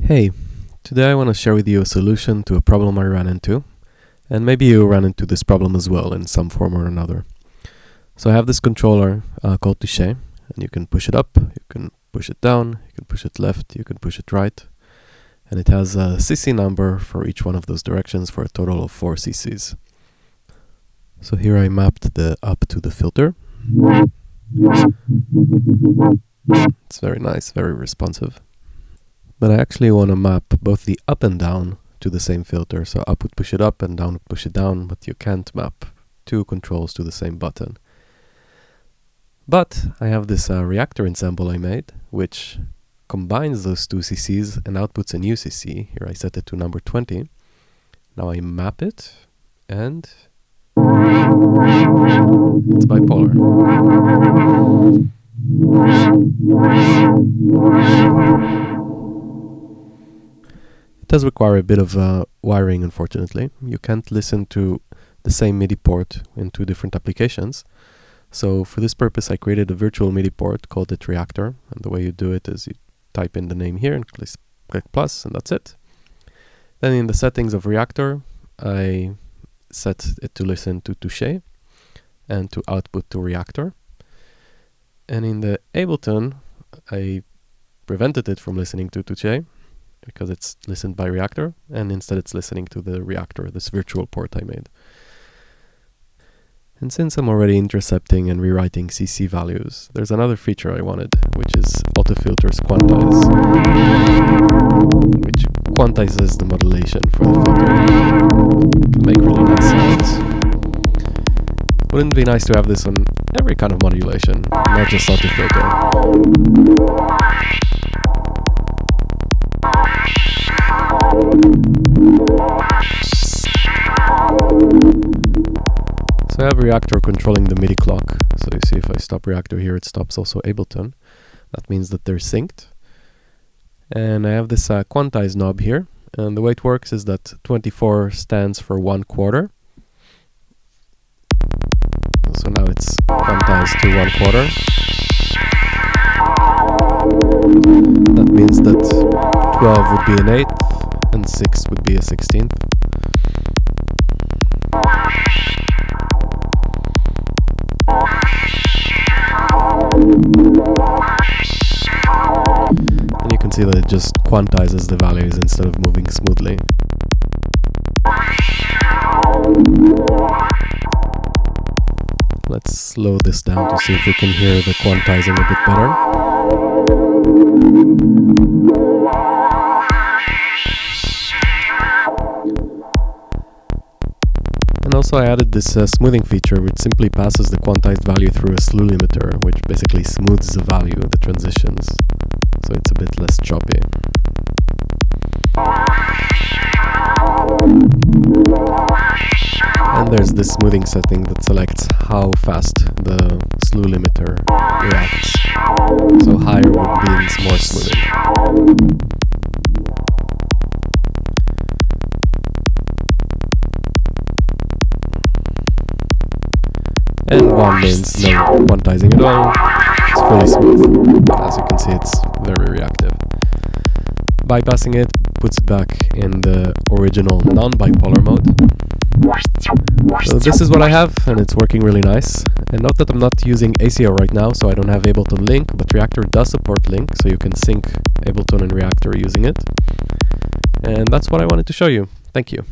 Hey, today I want to share with you a solution to a problem I ran into, and maybe you ran into this problem as well in some form or another. So I have this controller called Touché, and you can push it up, you can push it down, you can push it left, you can push it right, and it has a CC number for each one of those directions for a total of 4 CCs. So here I mapped the up to the filter. It's very nice, very responsive. But I actually want to map both the up and down to the same filter. So up would push it up and down would push it down, but you can't map two controls to the same button. But I have this Reaktor ensemble I made, which combines those two CCs and outputs a new CC. Here I set it to number 20. Now I map it, and it's bipolar. It does require a bit of wiring, unfortunately. You can't listen to the same Midi port in two different applications. So for this purpose, I created a virtual Midi port, called it Reaktor. And the way you do it is you type in the name here and click plus, and that's it. Then in the settings of Reaktor, I set it to listen to Touché and to output to Reaktor. And in the Ableton, I prevented it from listening to Touché because it's listened by Reaktor, and instead it's listening to the Reaktor, this virtual port I made. And since I'm already intercepting and rewriting CC values, there's another feature I wanted, which is autofilters quantize, which quantizes the modulation for the filter to make really nice sounds. Wouldn't it be nice to have this on every kind of modulation, not just autofilter? So I have Reaktor controlling the Midi clock. So you see if I stop Reaktor here, it stops also Ableton. That means that they're synced. And I have this quantize knob here. And the way it works is that 24 stands for 1/4. So now it's quantized to 1/4. That means that 12 would be an 8th and 6 would be a 16th. And you can see that it just quantizes the values instead of moving smoothly. Let's slow this down to see if we can hear the quantizing a bit better. And also I added this smoothing feature, which simply passes the quantized value through a slew limiter, which basically smooths the value, the transitions, so it's a bit less choppy. And there's this smoothing setting that selects how fast the slew limiter reacts. So higher would mean more smoothing. And 1 means no quantizing at all. It's fully smooth. As you can see, it's very reactive. Bypassing it puts it back in the original non-bipolar mode. So this is what I have, and it's working really nice. And note that I'm not using ACO right now, so I don't have Ableton Link, but Reaktor does support Link, so you can sync Ableton and Reaktor using it. And that's what I wanted to show you. Thank you.